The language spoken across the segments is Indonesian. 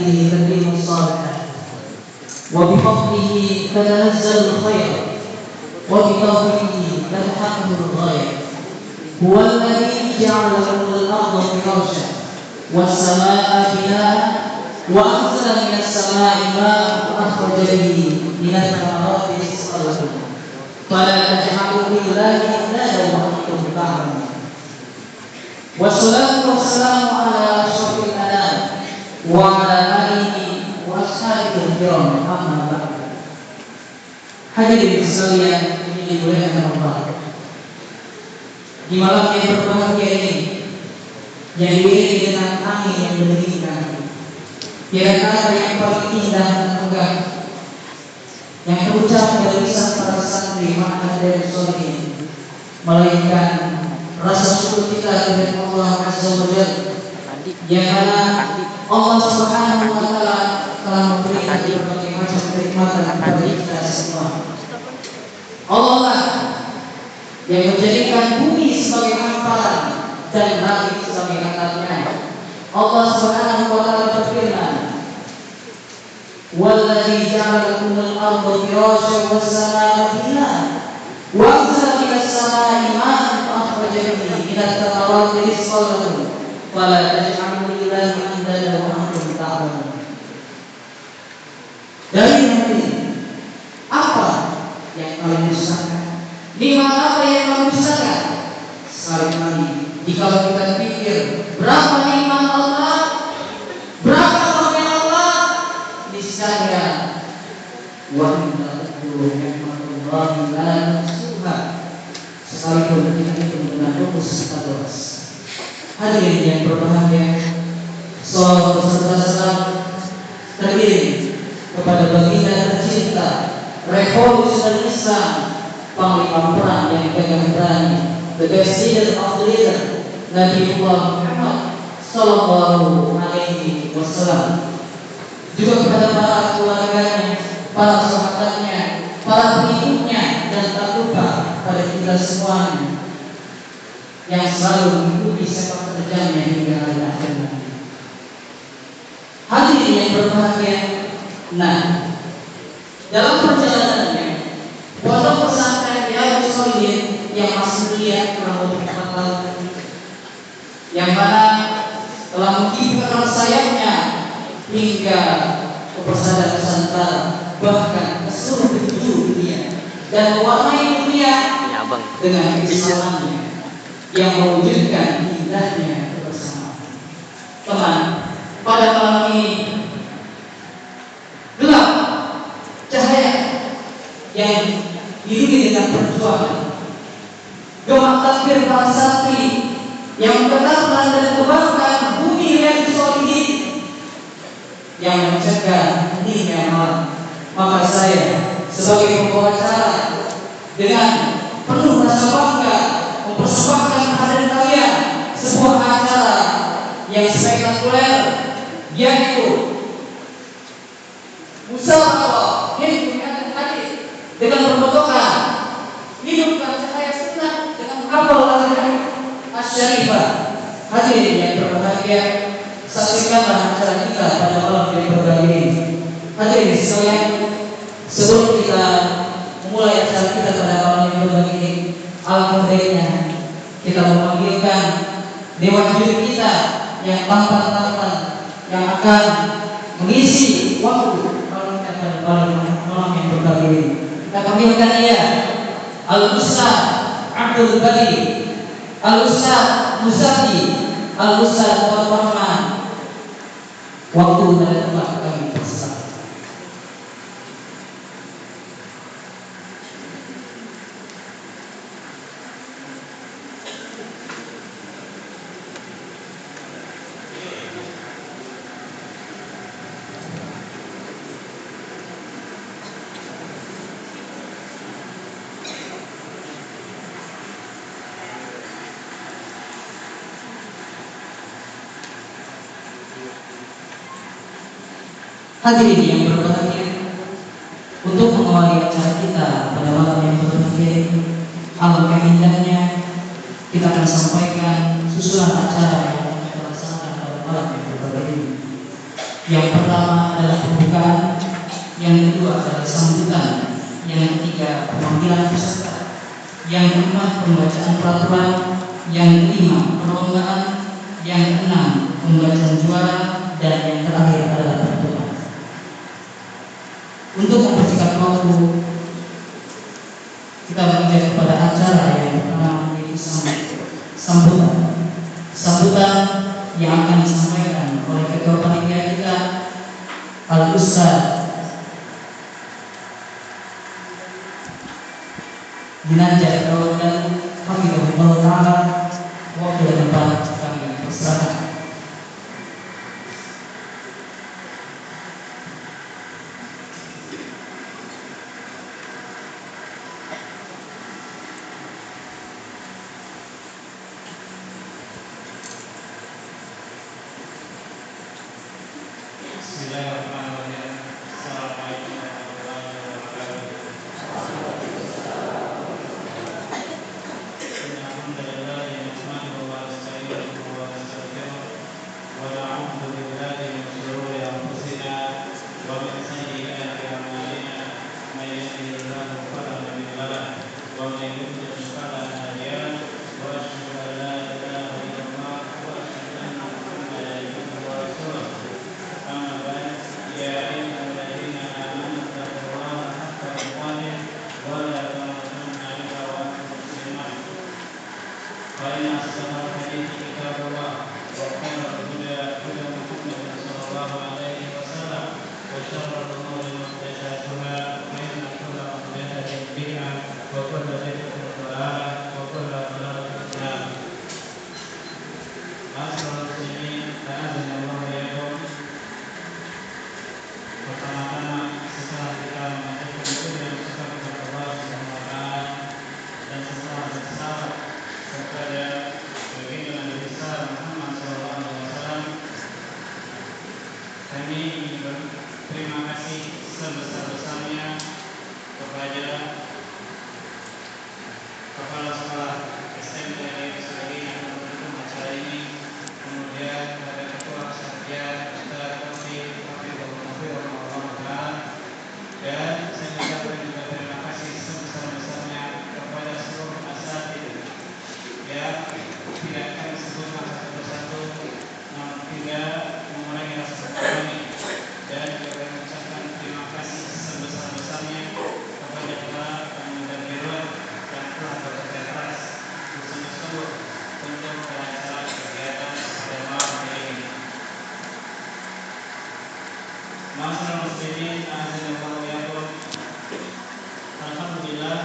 بيده تتم الصالحات وبفضله تتنزل الخير وبتوفيقه تتحقق الغاية. هو الذي جعل لكم الأرض فراشا والسماء بناء وأنزل من السماء ماء وأخرج به من الثمرات رزقا لكم فلا تجعلوا لله أندادا وأنتم تعلمون. والصلاة والسلام على أشرف الأنام وعلى آله وأصحابه الكرام أما بعد. Hadirin sekalian yang dimuliakan Allah, di malam yang berbahagia ini yang diiringi dengan angin yang mendingin, kira-kira yang paling indah dan megah yang terucap dari lisan para santri maka dari sore ini, melainkan rasa syukur kita kepada Allah Azza wa Jalla yang mana Allah Subhanahu wa Ta'ala telah memberikan berbagai macam kenikmatan kepada kita semua. Allah lah yang menjadikan bumi sebagai hamparan dan langit sebagai atapnya. Allah Subhanahu wa Ta'ala berfirman, "Walladzi ja'ala lakumul arda firasyan was-samaa'a binaa'a wa anzala minas samaa'i maa'an fa akhraja bihi minat thamarati rizqan lakum fala taj'alu lillahi andadan wa antum ta'lamun." Dari nanti apa yang kalian usahakan? Nikmat apa yang kalian usahakan? Sekali-kali jika kita pikir berapa nikmat Allah, berapa karunia Allah, niscaya wa inna ni'matullahi la tuhsa. Sekalipun kita itu mengandung usaha dosa. Hadirin yang berbahagia, salawat serta salam terkirim kepada baginda tercinta revolusi Islam, panglima perang yang gagah berani, the best leader of the leader, Nabiullah Muhammad sallallahu alaihi wasallam. Juga kepada para keluarganya, para sahabatnya, para pengikutnya, dan tak lupa pada kita semuanya yang selalu mengikuti sepak terjangnya hingga hari akhir nanti. Hadirin yang berbahagia, nah, dalam perjalanannya pondok pesantren Riyadhus Shalihin yang masih mulia kurang lebih 4 tahun, yang mana telah mengibarkan sayapnya hingga ke persada Nusantara, bahkan ke seluruh penjuru dunia, dan mewarnai dunia dengan keislamannya yang mewujudkan indahnya kebersamaan. Teman, pada malam ini gelap cahaya yang diiringi dengan perjuangan, gemak takbir para santri yang menetapkan dan kebangkan bumi Riyadhus Shalihin yang mencegah heningnya malam. Maka saya sebagai pembawa acara dengan penuh rasa bangga mempersembahkan kehadiran kalian sebuah acara yang spektakuler, yaitu musyawarah hadis dengan berpatokan hidupkan cahaya sunnah dengan menghafal al-hadis asy-syarifah. Hadirin yang berbahagia, saksikanlah acara kita pada malam yang berbahagia ini. Hadirin sekalian, sebelum kita memulai acara kita pada malam yang berbahagia ini, alhamdulillah kita memanggilkan dewan juri kita yang tampan-tampan yang akan mengisi waktu malam yang berbahagia ini. Kita panggilkan dia Al-Ustaz Abdul Bari, Al-Ustaz Muzaki, Al-Ustaz Muhammad Rahman. Waktu dan tempat kami persilakan. Hadirin yang berbahagia, untuk mengawali acara kita pada malam yang berbahagia ini, alangkah indahnya kita akan sampaikan susunan acara yang dilaksanakan pada malam yang berbahagia ini. Yang pertama adalah pembukaan, yang kedua adalah sambutan, yang ketiga pemanggilan peserta, yang keempat pembacaan peraturan, yang kelima perlombaan, yang keenam pembacaan juara, dan yang terakhir adalah penutupan. Untuk mempersingkat waktu, kita beranjak kepada acara yang pertama, yaitu sambutan. Sambutan yang akan disampaikan oleh ketua panitia kita, Al-Ustaz Ginanjar dan Hafizahullah Ta'ala. Waktu dan tempat kami persilakan. Bismillahirrahmanirrahim. Assalamualaikum warahmatullahi wabarakatuh. Alhamdulillah, nahmaduhu wa nasta'inuhu wa nastaghfiruh wa na'udzu billahi min shururi anfusina wa min sayyi'ati a'malina. May yahdihillahu fala mudilla lahu wa may yudlil fala hadiya lahu. Wa asyhadu an la ilaha illallah wa asyhadu anna Muhammadan abduhu wa rasuluh. Amma ba'd, ya ayyuhalladzina amanu taqullaha haqqa tuqatih wa la tamutunna illa wa antum muslimun. Fa inna asdaqal hadithi kitabullah wa khairal huda huda Muhammadin sallallahu alaihi wasallam wa syarrul umuri muhdatsatuha wa inna kulla muhdatsatin bid'ah wa kulla bid'atin dhalalah wa kulla dhalalatin fin nar. Ma'asyiral muslimin, ta'azzallahu wa iyyakum. Pertama-tama, setelah kita mengajarkan puji dan syukur kepada Allah Subhanahu wa taala, dan setelah bersalawat kepada baginda Nabi besar Muhammad sallallahu alaihi wasallam, kami ingin berterima kasih sebesar-besarnya kepada Kepala Sekolah SMK Negeri yang mendukung acara ini, kemudian kepada Ketua Satya Ustaz Taufik Hafizahullah, dan saya mengucapkan juga terima kasih sebesar-besarnya kepada seluruh asatidz yang tidak kami sebutkan satu persatu, namun tidak mengurangi rasa syukur kami, dan juga kami mengucapkan terima kasih sebesar-besarnya kepada para pemuda-pemudi yang telah bekerja keras bersungguh-sungguh untuk kelancaran kegiatan pada malam hari ini. Ma'asyiral muslimin, a'azzallahu wa iyyakum. Alhamdulillah,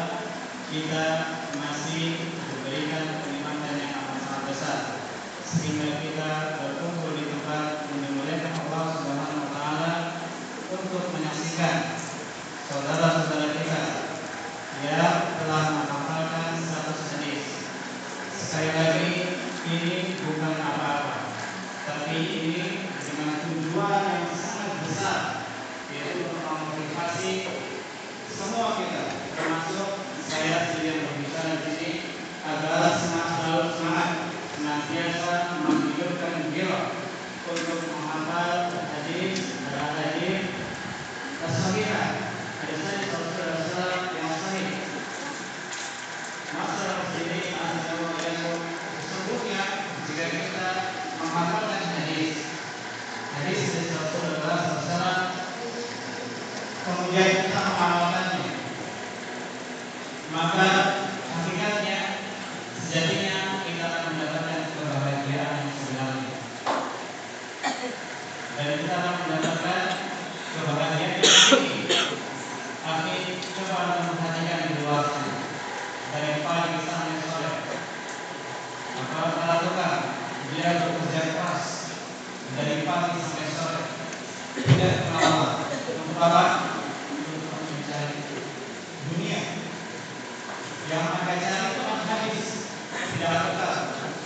kita masih diberikan kenikmatan yang amat sangat besar, sehingga kita berkumpul di tempat yang dimuliakan Allah Subhanahu wa taala untuk menyaksikan saudara-saudara kita yang telah menghafalkan satu hadis. Sekali lagi, ini bukan apa-apa, tapi ini dengan tujuan yang sangat besar, yaitu untuk memotivasi semua kita, termasuk saya sendiri yang berbicara di sini, agar selalu semangat, senantiasa menghidupkan jiwa untuk menghafal hadis as-sahihah, hadis Rasulullah yang sahih. Masalah ini adalah yang sesungguhnya jika kita menghafalkan hadis dari Rasulullah SAW, kemudian kita mengamalkannya, maka hakikatnya sejatinya kita akan mendapatkan kebahagiaan yang sebenarnya, dan kita akan mendapatkan kebahagiaan yang hakiki. Coba memperhatikan di luar sana, dari pagi sampai sore, maka para tukang dia bekerja keras dari pagi sampai sore, tidak kelapa. Untuk apa? Untuk mencari dunia. Yang akan cari itu hadis, tidak kekal.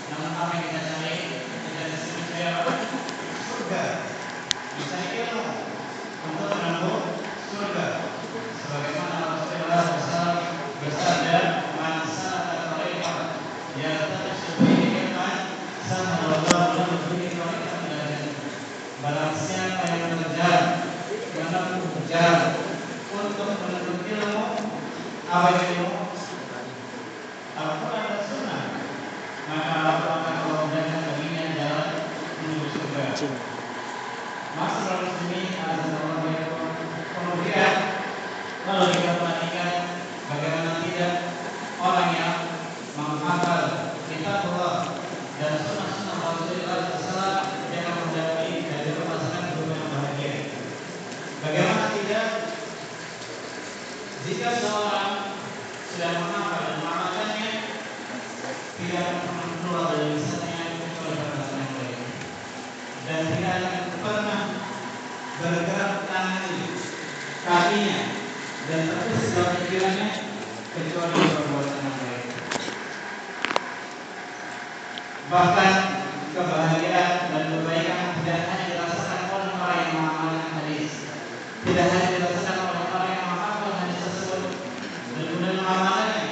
Namun apa yang kita cari? Kita disebut surga. Mencari ilmu untuk menempuh surga. Sebagaimana Rasulullah SAW bersabda, "Man salaka tariqan yaltamisu fihi ilman, sahala Allahu lahu bihi tariqan ila jannah." Barang siapa yang Apa yang ilmu? Al-Quran dan Sunnah. Maka Al-Quran akan memberikan baginya jalan menuju surga. Masalah muslimin assalamualaikum. Kemudian kalau kita perhatikan bagaimana tidak orang yang menghafal kitabullah dan sunnah-sunnah Rasulullah SAW yang menjadi dari permasalahan dunia yang bahagia. Bagaimana tidak jika seorang sudah menghafal dan mengamalkannya tidak akan keluar dari lisannya kecuali perkataan yang baik dan tidak akan pernah bergerak tangannya, kakinya dan terus dalam pikirannya kecuali perbuatan yang baik. Bahkan kebahagiaan dan kebaikan tidak hanya dirasakan oleh orang yang mengamalkan hadis, tidak hanya dirasakan oleh orang yang menghafal hadis tersebut dan kemudian mengamalkannya,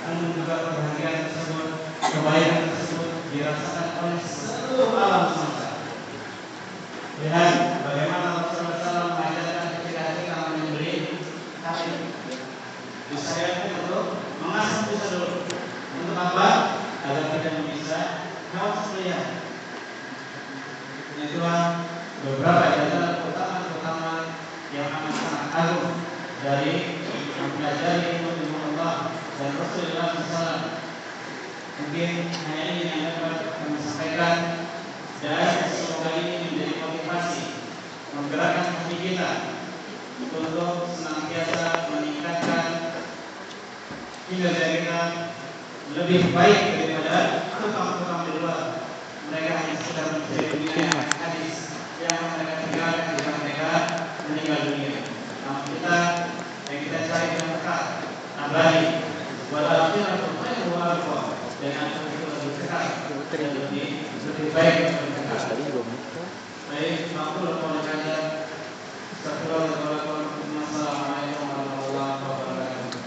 namun juga kebahagiaan tersebut, kebaikan tersebut dirasakan oleh seluruh alam semesta. Lihat bagaimana Rasulullah SAW mengajarkan ketika kita memberi taklim. Disyariatkan untuk mengasah busa dulu. Untuk apa? Agar tidak bisa haus melihat. Itulah beberapa ajaran keutamaan yang amat sangat agung dari mempelajari ilmu Allah dan Rasulullah SAW. Mungkin hanya ini yang dapat kami sampaikan dan semoga ini menjadi motivasi menggerakkan hati kita untuk senantiasa meningkatkan kinerja kita lebih baik daripada tukang-tukang di luar. Mereka hanya sekedar mencari dunia hadis yang mereka tinggalkan jika mereka meninggal dunia. Namun kita yang kita cari dengan dekat abadi walau tidak bermain luar dan akan itu lebih dekat dan lebih baik lebih dekat. Baik, aku lupa berkata. Assalamualaikum warahmatullahi wabarakatuh.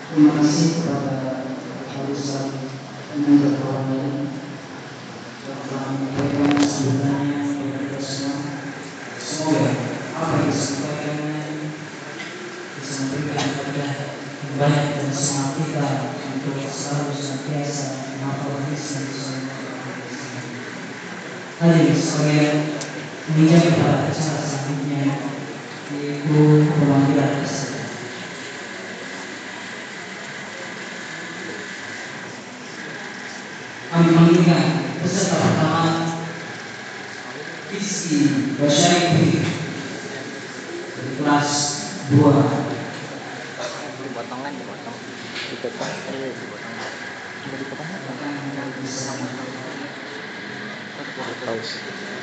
Terima kasih kepada Ustaz Mentor Korban yang telah menyampaikan sebenarnya kepada kita semua. Semoga apa yang disampaikannya bisa memberikan kepada banyak dan semangat kita untuk selalu senantiasa menghafal hadis dan sunnah. Hadirin sekalian, meninjau pada acara selanjutnya yaitu pemanggilan peserta. Kami menginginkan peserta pertama Rizky Basyairi dari kelas 2. Dipotong kan, dipotong. Dipotong, dipotong. Sudah dipotong kan? Dipotong.